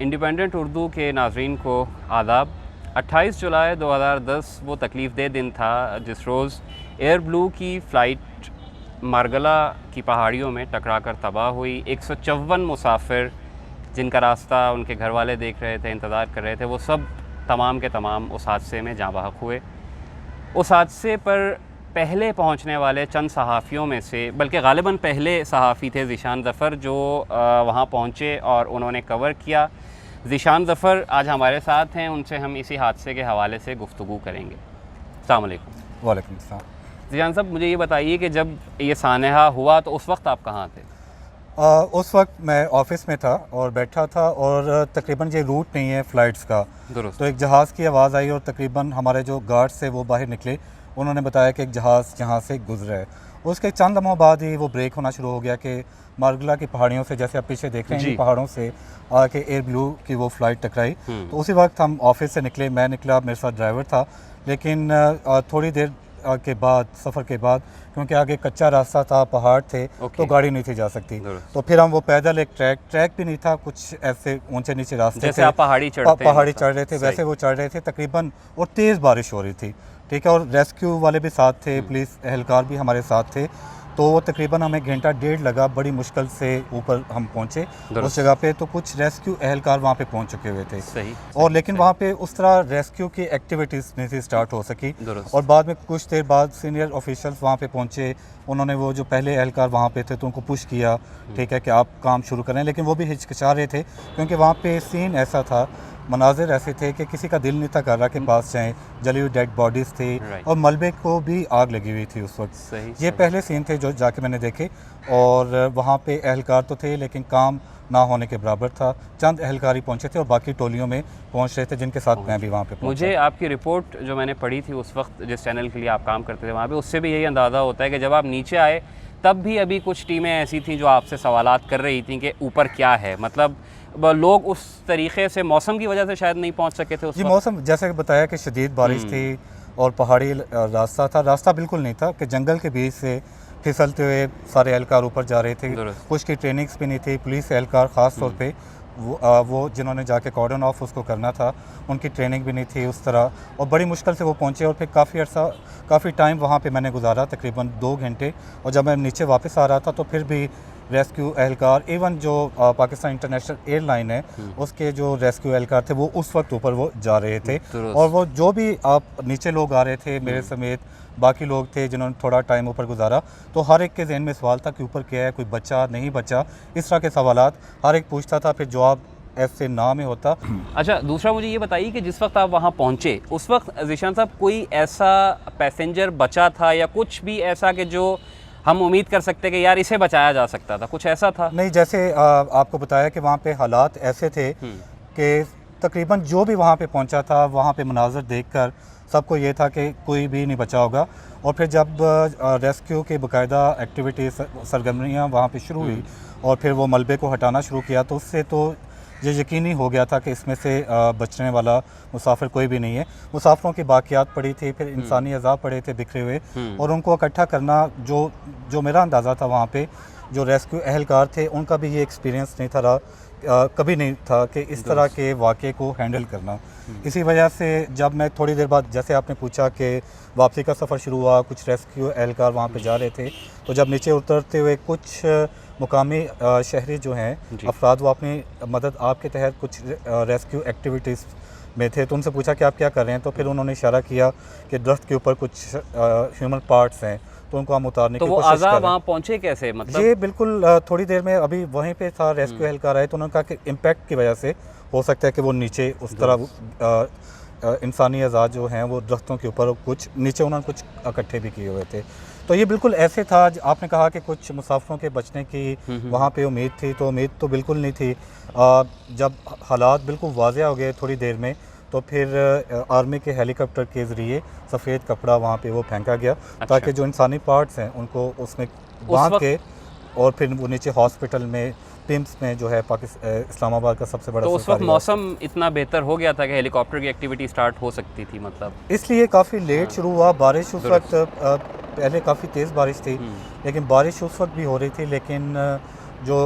Independent Urdu के नाज़रीन को आदाब। 28 जुलाई 2010 वो तकलीफ़ दे दिन था जिस रोज़ एयर ब्लू की फ़्लाइट मारगला की पहाड़ियों में टकरा कर तबाह हुई। 154 मुसाफिर जिनका रास्ता उनके घर वाले देख रहे थे, इंतज़ार कर रहे थे, वो सब तमाम के तमाम उस हादसे में जाँ बहक हुए। उस हादसे पर पहले पहुंचने वाले चंद सहाफ़ियों में से, बल्कि ग़ालिबन पहले सहाफ़ी थे ज़ीशान ज़फ़र, जो वहां पहुंचे और उन्होंने कवर किया। ज़ीशान ज़फ़र आज हमारे साथ हैं, उनसे हम इसी हादसे के हवाले से गुफ्तगू करेंगे। अस्सलाम वालेकुम। वालेकुम सलाम। ज़ीशान साहब, मुझे ये बताइए कि जब ये सानहा हुआ तो उस वक्त आप कहाँ थे? उस वक्त मैं ऑफ़िस में था और बैठा था, और तकरीबन ये रूट नहीं है फ़्लाइट्स का। दुरुस्त। तो एक जहाज़ की आवाज़ आई और तकरीबन हमारे जो गार्ड्स थे वो बाहर निकले। उन्होंने बताया कि एक जहाज़ यहाँ से गुजरा है। उसके चंद लम्हों बाद ही वो ब्रेक होना शुरू हो गया कि मारगला की पहाड़ियों से, जैसे आप पीछे देख रहे हैं, पहाड़ों से आके एयर ब्लू की वो फ़्लाइट टकराई। तो उसी वक्त हम ऑफ़िस से निकले, मैं निकला, मेरे साथ ड्राइवर था। लेकिन थोड़ी देर के बाद, सफ़र के बाद, क्योंकि आगे कच्चा रास्ता था, पहाड़ थे, तो गाड़ी नहीं थी जा सकती। तो फिर हम वो पैदल, एक ट्रैक भी नहीं था, कुछ ऐसे ऊंचे नीचे रास्ते जैसे थे, आप पहाड़ी चढ़ रहे थे वैसे वो चढ़ रहे थे तकरीबन, और तेज़ बारिश हो रही थी। ठीक है, और रेस्क्यू वाले भी साथ थे, पुलिस एहलकार भी हमारे साथ थे। तो वो तकरीबन हमें घंटा डेढ़ लगा, बड़ी मुश्किल से ऊपर हम पहुँचे उस जगह पे। तो कुछ रेस्क्यू एहलकार वहाँ पे पहुँच चुके हुए थे। और लेकिन वहाँ पे उस तरह रेस्क्यू की एक्टिविटीज़ नहीं थी स्टार्ट हो सकी। और बाद में कुछ देर बाद सीनियर ऑफिशियल्स वहाँ पे पहुँचे। उन्होंने वो जो पहले एहलकार वहाँ पे थे तो उनको पुश किया, ठीक है, कि आप काम शुरू करें। लेकिन वो भी हिचकिचा रहे थे, क्योंकि वहाँ पे सीन ऐसा था, मनाजिर ऐसे थे कि किसी का दिल नहीं था कर रहा के पास जाएँ। जली हुई डेड बॉडीज़ थी और मलबे को भी आग लगी हुई थी उस वक्त। ये पहले सीन थे जो जाके मैंने देखे। और वहाँ पे एहलकार तो थे, लेकिन काम ना होने के बराबर था। चंद एहलकार ही पहुँचे थे और बाकी टोलियों में पहुँच रहे थे, जिनके साथ मैं भी वहाँ पे पहुँचा। मुझे आपकी रिपोर्ट जो मैंने पढ़ी थी उस वक्त, जिस चैनल के लिए आप काम करते थे वहाँ पे, उससे भी यही अंदाज़ा होता है कि जब आप नीचे आए तब भी अभी कुछ टीमें ऐसी थीं जो आपसे सवालात कर रही थी कि ऊपर क्या है। मतलब लोग उस तरीके से मौसम की वजह से शायद नहीं पहुंच सके थे उस जी। मौसम जैसे बताया कि शदीद बारिश थी और पहाड़ी रास्ता था, रास्ता बिल्कुल नहीं था, कि जंगल के बीच से फिसलते हुए सारे एहलकार ऊपर जा रहे थे। कुछ की ट्रेनिंग्स भी नहीं थी। पुलिस एहलकार ख़ास तौर पे वो जिन्होंने जाके कॉर्डन ऑफ उसको करना था, उनकी ट्रेनिंग भी नहीं थी उस तरह। और बड़ी मुश्किल से वो पहुँचे, और फिर काफ़ी टाइम वहाँ पे मैंने गुजारा, तकरीबन 2 घंटे। और जब मैं नीचे वापस आ रहा था तो फिर भी रेस्क्यू एहलकार, इवन जो पाकिस्तान इंटरनेशनल एयरलाइन है उसके जो रेस्क्यू एहलकार थे, वो उस वक्त ऊपर वो जा रहे थे। और वो जो भी आप नीचे लोग आ रहे थे, मेरे समेत बाकी लोग थे जिन्होंने थोड़ा टाइम ऊपर गुजारा, तो हर एक के जहन में सवाल था कि ऊपर क्या है, कोई बच्चा नहीं बच्चा, इस तरह के सवालात हर एक पूछता था। फिर जवाब ऐसे ना में होता। अच्छा, दूसरा मुझे ये बताइए कि जिस वक्त आप वहाँ पहुँचे उस वक्त ज़ीशान साहब कोई ऐसा पैसेंजर बचा था या कुछ भी ऐसा कि जो हम उम्मीद कर सकते कि यार इसे बचाया जा सकता था, कुछ ऐसा था? नहीं, जैसे आपको बताया कि वहाँ पे हालात ऐसे थे कि तकरीबन जो भी वहाँ पे पहुँचा था, वहाँ पे मनाज़र देखकर सबको ये था कि कोई भी नहीं बचा होगा। और फिर जब रेस्क्यू के बाकायदा एक्टिविटीज़, सरगर्मियाँ वहाँ पे शुरू हुई और फिर वो मलबे को हटाना शुरू किया, तो उससे तो ये यकीनी हो गया था कि इसमें से बचने वाला मुसाफिर कोई भी नहीं है। मुसाफिरों की बाकियात पड़ी थी, फिर इंसानी अज़ा पड़े थे बिखरे हुए, और उनको इकट्ठा करना, जो मेरा अंदाज़ा था वहाँ पे जो रेस्क्यू एहलकार थे, उनका भी ये एक्सपीरियंस नहीं था कभी नहीं था कि इस तरह के वाक़े को हैंडल करना। इसी वजह से जब मैं थोड़ी देर बाद, जैसे आपने पूछा कि वापसी का सफ़र शुरू हुआ, कुछ रेस्क्यू एहलकार वहाँ पे जा रहे थे, तो जब नीचे उतरते हुए कुछ मुकामी शहरी जो हैं अफराद, वो अपनी मदद आपके तहत कुछ रेस्क्यू एक्टिविटीज़ में थे, तो उनसे पूछा कि आप क्या कर रहे हैं। तो फिर उन्होंने इशारा किया कि दरख्त के ऊपर कुछ ह्यूमन पार्ट्स हैं, तो उनको हम उतारने की कोशिश कर रहे हैं। वहाँ पहुँचे कैसे? मतलब ये बिल्कुल थोड़ी देर में अभी वहीं पे था, रेस्क्यू एहलकार आए, तो उन्होंने कहा कि इम्पैक्ट की वजह से हो सकता है कि वो नीचे उस तरह इंसानी अज़ा जो हैं वो दरख्तों के ऊपर, कुछ नीचे उन्होंने कुछ इकट्ठे भी किए हुए थे। तो ये बिल्कुल ऐसे था। आपने कहा कि कुछ मुसाफिरों के बचने की वहाँ पे उम्मीद थी, तो उम्मीद तो बिल्कुल नहीं थी। जब हालात बिल्कुल वाज़ेह हो गए थोड़ी देर में, तो फिर आर्मी के हेलीकॉप्टर के ज़रिए सफ़ेद कपड़ा वहाँ पे वो फेंका गया। ताकि जो इंसानी पार्ट्स हैं उनको उसमें बांध के, और फिर वो नीचे हॉस्पिटल में, पिम्स में जो है इस्लामाबाद का सबसे बड़ा। तो उस वक्त मौसम इतना बेहतर हो गया था कि हेलीकॉप्टर की एक्टिविटी स्टार्ट हो सकती थी, मतलब इसलिए काफ़ी लेट शुरू हुआ। बारिश उस वक्त पहले काफ़ी तेज़ बारिश थी, लेकिन बारिश उस वक्त भी हो रही थी, लेकिन जो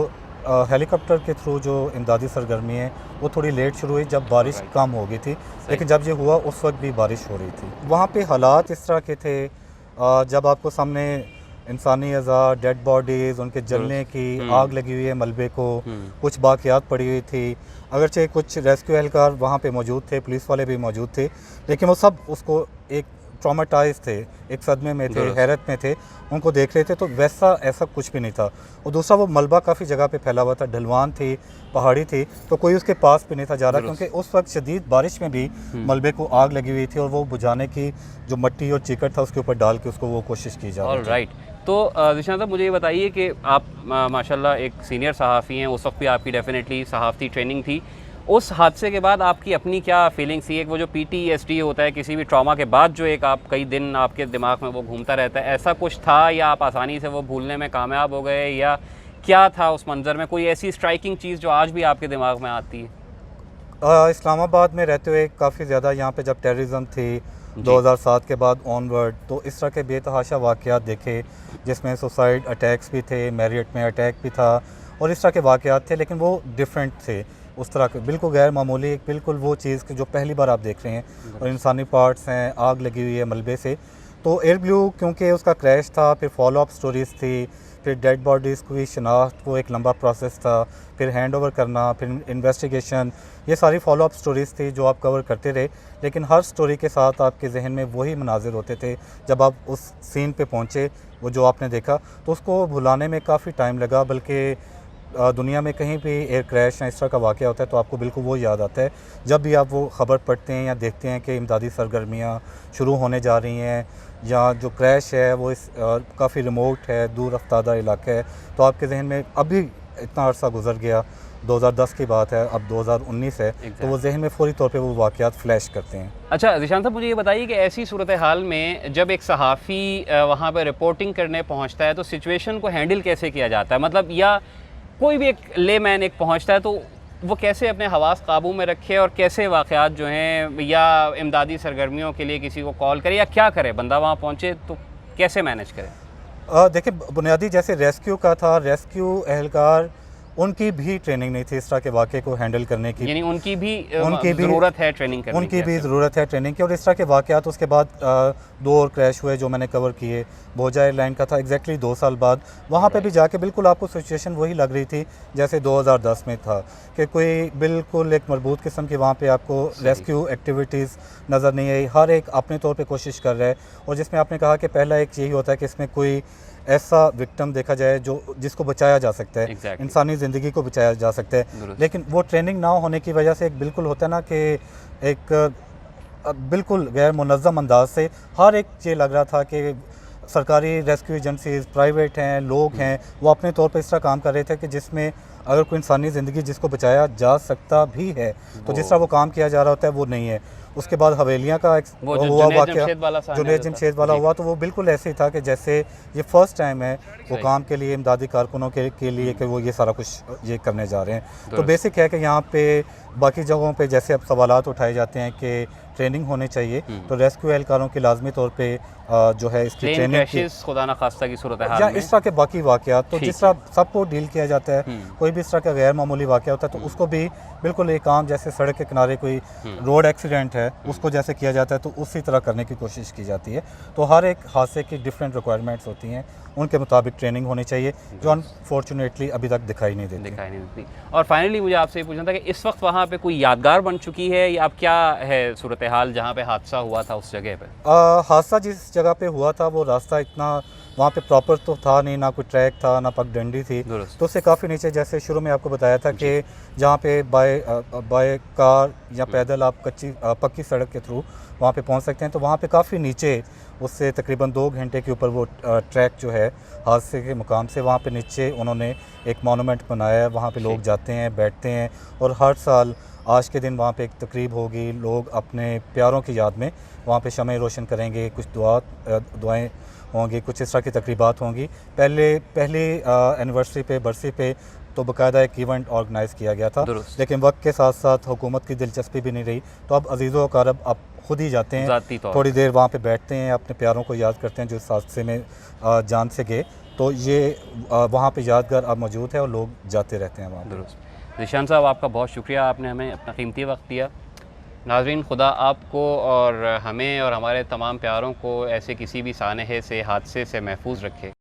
हेलीकॉप्टर के थ्रू जो इमदादी सरगर्मी है वो थोड़ी लेट शुरू हुई जब बारिश कम हो गई थी, लेकिन जब ये हुआ उस वक्त भी बारिश हो रही थी। वहाँ पे हालात इस तरह के थे, जब आपको सामने इंसानी अज़ा, डेड बॉडीज़, उनके जलने की, आग लगी हुई है मलबे को, कुछ बाक़ियात पड़ी हुई थी। अगरचे कुछ रेस्क्यू एहलकार वहाँ पे मौजूद थे, पुलिस वाले भी मौजूद थे, लेकिन वो सब उसको एक ट्रॉमाटाइज थे, एक सदमे में थे, हैरत में थे, उनको देख रहे थे। तो वैसा ऐसा कुछ भी नहीं था। और दूसरा वो मलबा काफ़ी जगह पे फैला हुआ था, ढलवान थी, पहाड़ी थी, तो कोई उसके पास भी नहीं था जा रहा, क्योंकि उस वक्त शदीद बारिश में भी मलबे को आग लगी हुई थी और वो बुझाने की जो मिट्टी और चीकट था उसके ऊपर डाल के उसको वो कोशिश की जा रही थी। राइट। तो ज़ीशान साहब मुझे ये बताइए कि आप माशाल्लाह एक सीनियर सहाफ़ी हैं, उस वक्त भी आपकी डेफिनेटली सहाफ़ती ट्रेनिंग थी। उस हादसे के बाद आपकी अपनी क्या फीलिंग्स थी? एक वो जो PTSD होता है किसी भी ट्रॉमा के बाद, जो एक आप कई दिन आपके दिमाग में वो घूमता रहता है, ऐसा कुछ था या आप आसानी से वो भूलने में कामयाब हो गए, या क्या था उस मंज़र में? कोई ऐसी स्ट्राइकिंग चीज़ जो आज भी आपके दिमाग में आती है? इस्लामाबाद में रहते हुए काफ़ी ज़्यादा यहाँ पे जब टेररिज्म थी 2007 के बाद ऑनवर्ड, तो इस तरह के बेतहाशा वाक़यात देखे, जिसमें सुसाइड अटैक्स भी थे, मैरियट में अटैक भी था और इस तरह के वाक़यात थे, लेकिन वो डिफरेंट थे उस तरह के, बिल्कुल गैर मामूली, एक बिल्कुल वो चीज़ जो पहली बार आप देख रहे हैं। और इंसानी पार्ट्स हैं, आग लगी हुई है मलबे से। तो एयर ब्लू क्योंकि उसका क्रैश था, फिर फॉलो अप स्टोरीज़ थी, फिर डेड बॉडीज़ की शनाख्त, वो एक लंबा प्रोसेस था, फिर हैंड ओवर करना, फिर इन्वेस्टिगेशन, ये सारी फॉलो अप स्टोरीज़ थी जो आप कवर करते रहे। लेकिन हर स्टोरी के साथ आपके जहन में वही मनाजिर होते थे। जब आप उस सीन पे पहुँचे, वो जो आपने देखा, तो उसको भुलाने में काफ़ी टाइम लगा। बल्कि दुनिया में कहीं भी एयर क्रैश या इस तरह का वाक़या होता है तो आपको बिल्कुल वो याद आता है जब भी आप वो ख़बर पढ़ते हैं या देखते हैं कि इमदादी सरगर्मियाँ शुरू होने जा रही हैं, या जो क्रैश है वो इस काफ़ी रिमोट है, दूर अफ्तादा इलाका है। तो आपके जहन में अभी इतना अरसा गुजर गया, 2010 की बात है, अब 2019 है, तो वो जहन में फ़ौरी तौर पे वो वाक़यात फ्लैश करते हैं। अच्छा ज़ीशान साहब, मुझे ये बताइए कि ऐसी सूरत हाल में जब एक सहाफ़ी वहाँ पर रिपोर्टिंग करने पहुँचता है तो सिचुएशन को हैंडल कैसे किया जाता है? मतलब, या कोई भी एक लेमैन एक पहुँचता है तो वो कैसे अपने हवास काबू में रखे और कैसे वाक़यात जो हैं, या इमदादी सरगर्मियों के लिए किसी को कॉल करे, या क्या करे? बंदा वहाँ पहुँचे तो कैसे मैनेज करे? देखिए, बुनियादी जैसे रेस्क्यू का था, रेस्क्यू एहलकार उनकी भी ट्रेनिंग नहीं थी इस तरह के वाक़े को हैंडल करने की, यानी उनकी भी ज़रूरत है ट्रेनिंग करने की? उनकी भी ज़रूरत है ट्रेनिंग की। और इस तरह के वाक़यात उसके बाद 2 और क्रैश हुए जो मैंने कवर किए। बोजा एयरलाइन का था एग्जैक्टली 2 साल बाद, वहाँ पे भी जाके बिल्कुल आपको सिचुएशन वही लग रही थी जैसे 2010 में था, कि कोई बिल्कुल एक मरबूत किस्म की वहाँ पे आपको रेस्क्यू एक्टिविटीज़ नज़र नहीं आई। हर एक अपने तौर पे कोशिश कर रहा है। और जिसमें आपने कहा कि पहला एक यही होता है कि इसमें कोई ऐसा विक्टिम देखा जाए जो जिसको बचाया जा सकता है, इंसानी ज़िंदगी को बचाया जा सकता है। लेकिन वो ट्रेनिंग ना होने की वजह से एक बिल्कुल होता है ना कि एक बिल्कुल गैर मुनज़्ज़म अंदाज से हर एक ये लग रहा था कि सरकारी रेस्क्यू एजेंसीज़, प्राइवेट हैं, लोग हैं, वो अपने तौर पर इस तरह काम कर रहे थे कि जिसमें अगर कोई इंसानी ज़िंदगी जिसको बचाया जा सकता भी है तो जिस तरह वो काम किया जा रहा होता है वो नहीं है। उसके बाद हवेलियाँ का हुआ वाक़या, जुनैद जमशेद वाला हुआ, तो वो बिल्कुल ऐसे ही था कि जैसे ये फ़र्स्ट टाइम है वो काम के लिए, इमदादी कारकुनों के लिए कि वो ये सारा कुछ ये करने जा रहे हैं। तो बेसिक है कि यहाँ पे बाकी जगहों पे जैसे अब सवालात उठाए जाते हैं कि ट्रेनिंग होनी चाहिए, तो रेस्क्यू एहलकारों की लाजमी तौर पे जो है इसकी ट्रेनिंग की, खुदा न खास्ता की सूरत हाल या में इस तरह के बाकी वाक़यात, तो जिस तरह सबको डील किया जाता है, कोई भी इस तरह का गैर मामूली वाक़या होता है तो उसको भी बिल्कुल एक आम जैसे सड़क के किनारे कोई रोड एक्सीडेंट है उसको जैसे किया जाता है तो उसी तरह करने की कोशिश की जाती है। तो हर एक हादसे की डिफरेंट रिक्वायरमेंट्स होती हैं, उनके मुताबिक ट्रेनिंग होनी चाहिए, जो अनफॉर्चुनेटली अभी तक दिखाई नहीं देती। और फाइनली मुझे आपसे ये पूछना था कि इस वक्त वहाँ पे कोई यादगार बन चुकी है, या अब क्या है सूरत हाल जहाँ पे हादसा हुआ था उस जगह पे? हादसा जिस जगह पे हुआ था वो रास्ता इतना वहाँ पे प्रॉपर तो था नहीं, ना कोई ट्रैक था, ना पगडंडी थी, तो उससे काफ़ी नीचे, जैसे शुरू में आपको बताया था कि जहाँ पे बाय कार या पैदल आप पक्की सड़क के थ्रू वहाँ पे पहुँच सकते हैं, तो वहाँ पे काफ़ी नीचे, उससे तकरीबन 2 घंटे के ऊपर वो ट्रैक जो है हादसे के मुकाम से, वहाँ पे नीचे उन्होंने एक मोनूमेंट बनाया है, वहाँ पे लोग जाते हैं, बैठते हैं, और हर साल आज के दिन वहाँ पे एक तकरीब होगी, लोग अपने प्यारों की याद में वहाँ पे शमए रोशन करेंगे, कुछ दुआएं होंगी, कुछ इस तरह की तकरीबात होंगी। पहली एनिवर्सरी पे, बरसी पे तो बाकायदा एक इवेंट ऑर्गेनाइज़ किया गया था, लेकिन वक्त के साथ साथ हुकूमत की दिलचस्पी भी नहीं रही, तो अब अजीज़ो अकारब आप खुद ही जाते हैं, थोड़ी देर वहाँ पे बैठते हैं, अपने प्यारों को याद करते हैं जो इस हादसे में जान से गए, तो ये वहाँ पे यादगार अब मौजूद है और लोग जाते रहते हैं वहाँ पे। दुरुस्त। ज़ीशान साहब, आपका बहुत शुक्रिया, आपने हमें अपना कीमती वक्त दिया। नाज़रीन, खुदा आपको और हमें और हमारे तमाम प्यारों को ऐसे किसी भी सानहे से, हादसे से महफूज रखे।